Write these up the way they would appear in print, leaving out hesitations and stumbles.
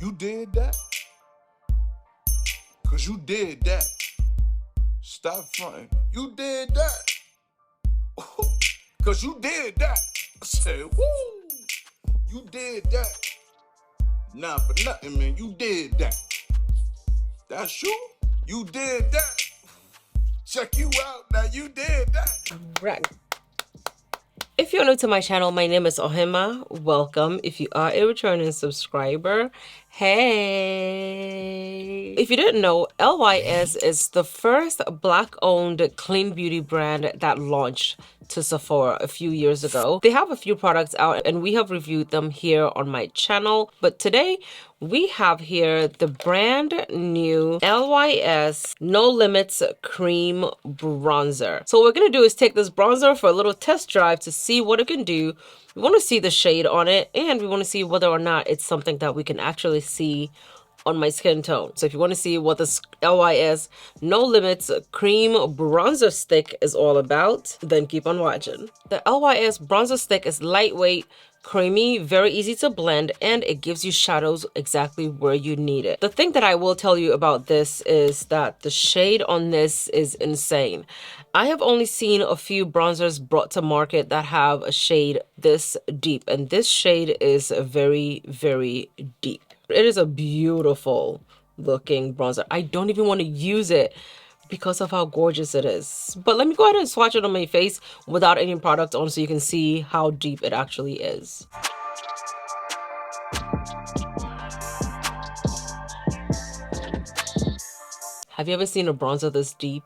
You did that? Cause you did that. Stop fronting. You did that. Cause you did that. I said, woo! You did that. Nah, for nothing, man. You did that. That's you? You did that. Check you out. Now you did that. Right. If you're new to my channel, my name is Ohemaa. Welcome. If you are a returning subscriber, hey. If you didn't know, LYS is the first Black-owned clean beauty brand that launched to Sephora a few years ago. They have a few products out and we have reviewed them here on my channel. But today we have here the brand new LYS No Limits Cream Bronzer. So what we're going to do is take this bronzer for a little test drive to see what it can do. We want to see the shade on it and we want to see whether or not it's something that we can actually see on my skin tone. So if you want to see what this LYS No Limits Cream Bronzer Stick is all about, then keep on watching. The LYS Bronzer Stick is lightweight, creamy, very easy to blend, and it gives you shadows exactly where you need it. The thing that I will tell you about this is that the shade on this is insane. I have only seen a few bronzers brought to market that have a shade this deep, and this shade is very, very deep. It is a beautiful looking bronzer. I don't even want to use it because of how gorgeous it is. But let me go ahead and swatch it on my face without any product on so you can see how deep it actually is. Have you ever seen a bronzer this deep,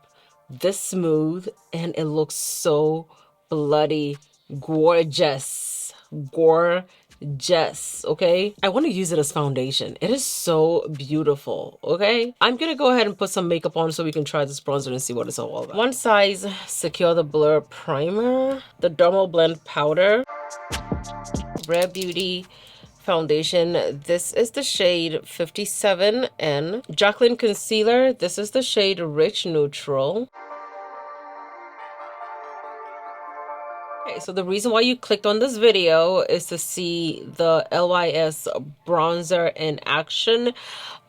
this smooth, and it looks so bloody gorgeous? Gorgeous, okay? I want to use it as foundation. It is so beautiful, okay? I'm gonna go ahead and put some makeup on so we can try this bronzer and see what it's all about. One size Secure the Blur Primer, the Dermal Blend Powder, Rare Beauty foundation. This is the shade 57N. Jaclyn Concealer. This is the shade Rich Neutral. Okay, so the reason why you clicked on this video is to see the LYS bronzer in action.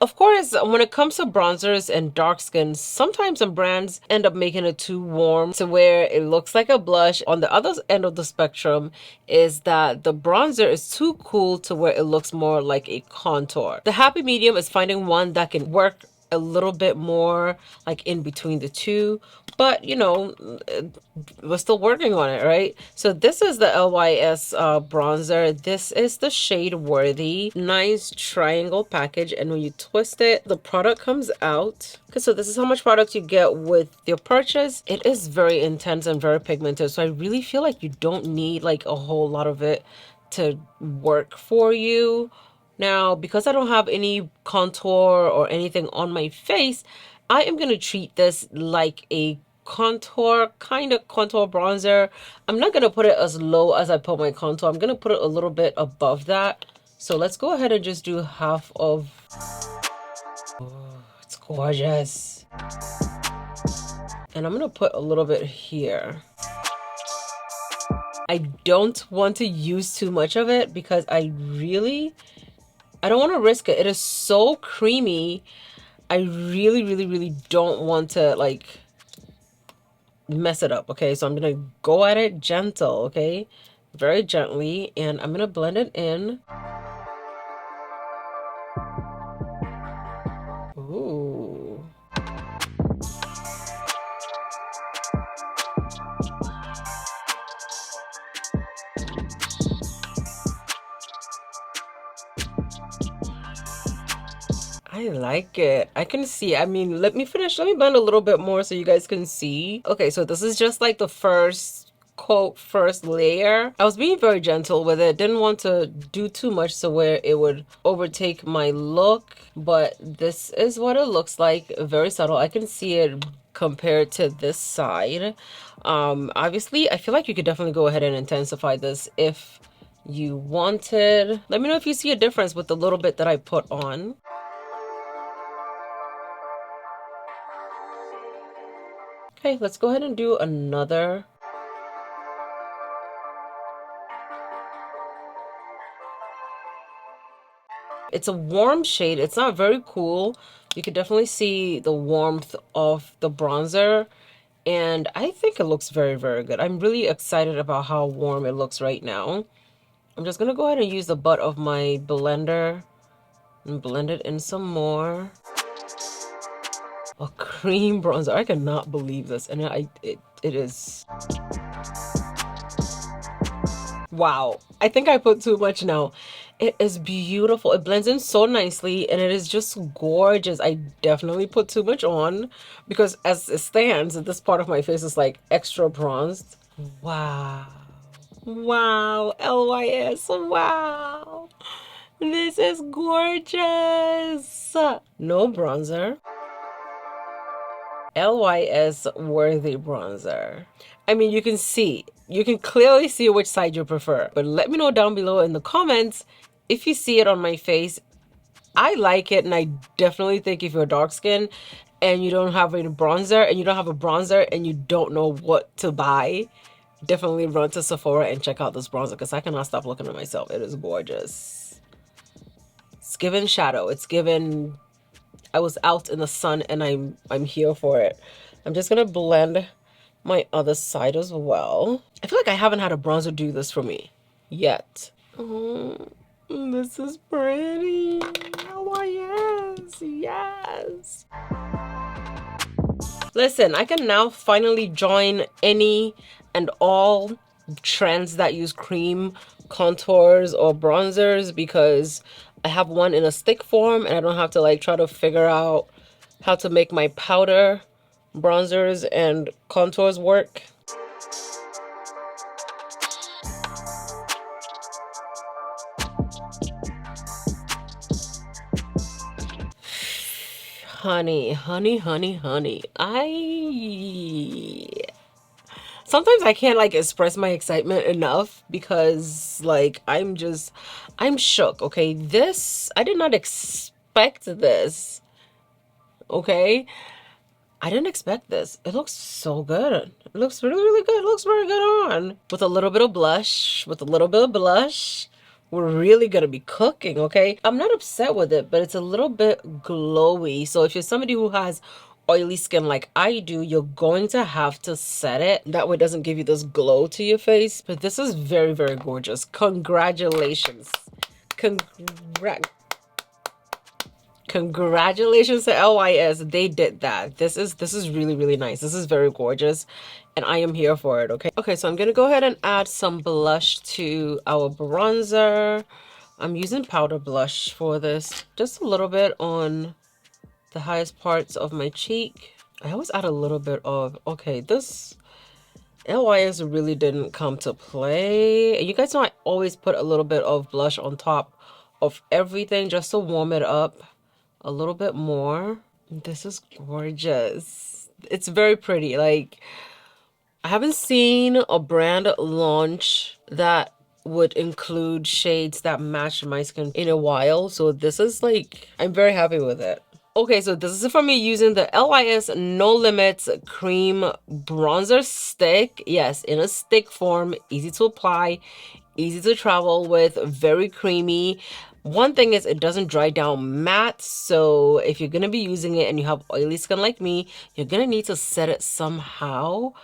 Of course, when it comes to bronzers and dark skin, sometimes some brands end up making it too warm to where it looks like a blush. On the other end of the spectrum is that the bronzer is too cool to where it looks more like a contour. The happy medium is finding one that can work a little bit more like in between the two, but you know, we're still working on it, right? So this is the LYS bronzer. This is the shade Worthy. Nice triangle package, and when you twist it, the product comes out. Okay, so this is how much product you get with your purchase. It is very intense and very pigmented, so I really feel like you don't need like a whole lot of it to work for you. Now, because I don't have any contour or anything on my face, I am going to treat this like a contour, kind of contour bronzer. I'm not going to put it as low as I put my contour. I'm going to put it a little bit above that. So let's go ahead and just do half of... Oh, it's gorgeous. And I'm going to put a little bit here. I don't want to use too much of it because I don't want to risk it. It is so creamy. I really don't want to like mess it up. Okay, so I'm gonna go at it gentle, okay, very gently, and I'm gonna blend it in. Ooh. I like it. I can see. I mean, let me blend a little bit more so you guys can see. Okay, so this is just like the first layer. I was being very gentle with it. Didn't want to do too much so where it would overtake my look, but this is what it looks like. Very subtle. I can see it compared to this side. Obviously, I feel like you could definitely go ahead and intensify this if you wanted. Let me know if you see a difference with the little bit that I put on. Okay, let's go ahead and do another. It's a warm shade. It's not very cool. You can definitely see the warmth of the bronzer. And I think it looks very, very good. I'm really excited about how warm it looks right now. I'm just going to go ahead and use the butt of my blender and blend it in some more. A cream bronzer. I cannot believe this. And it is... Wow. I think I put too much now. It is beautiful. It blends in so nicely and it is just gorgeous. I definitely put too much on because as it stands, this part of my face is like extra bronzed. Wow. Wow. LYS. Wow. This is gorgeous. No bronzer. LYS worthy bronzer. I mean, you can clearly see which side you prefer, but let me know down below in the comments if you see it on my face. I like it, and I definitely think if you're dark skin and you don't have a bronzer and you don't know what to buy, definitely run to Sephora and check out this bronzer because I cannot stop looking at myself. It is gorgeous. It's given shadow. It's given I was out in the sun and I'm here for it. I'm just gonna blend my other side as well. I feel like I haven't had a bronzer do this for me yet. Oh, this is pretty. Oh yes, yes. Listen, I can now finally join any and all trends that use cream contours or bronzers because I have one in a stick form and I don't have to like try to figure out how to make my powder bronzers and contours work. Honey, honey, honey, honey. Sometimes I can't like express my excitement enough because like I'm shook. Okay, I did not expect this. Okay, I didn't expect this. It looks so good. It looks really, really good. It looks very good on. With a little bit of blush, we're really gonna be cooking, okay? I'm not upset with it, but it's a little bit glowy. So if you're somebody who has oily skin like I do, you're going to have to set it. That way it doesn't give you this glow to your face. But this is very, very gorgeous. Congratulations. Congratulations to LYS. They did that. This is really, really nice. This is very gorgeous and I am here for it. Okay, so I'm gonna go ahead and add some blush to our bronzer. I'm using powder blush for this, just a little bit on the highest parts of my cheek. I always add a little bit of, okay, this LYS really didn't come to play. And you guys know I always put a little bit of blush on top of everything just to warm it up a little bit more. This is gorgeous. It's very pretty. Like, I haven't seen a brand launch that would include shades that match my skin in a while. So this is like, I'm very happy with it. Okay, so this is it for me using the LYS No Limits Cream Bronzer Stick. Yes, in a stick form, easy to apply, easy to travel with, very creamy. One thing is it doesn't dry down matte, so if you're going to be using it and you have oily skin like me, you're going to need to set it somehow.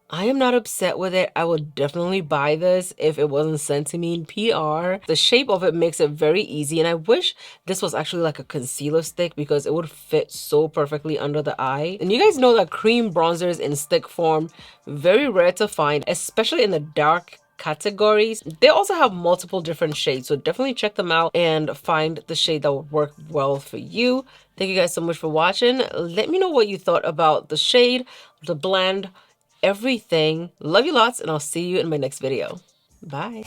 I am not upset with it. I would definitely buy this if it wasn't sent to me in PR. The shape of it makes it very easy, and I wish this was actually like a concealer stick because it would fit so perfectly under the eye. And you guys know that cream bronzers in stick form, very rare to find, especially in the dark categories. They also have multiple different shades, so definitely check them out and find the shade that would work well for you. Thank you guys so much for watching. Let me know what you thought about the shade, the blend, everything. Love you lots, and I'll see you in my next video. Bye.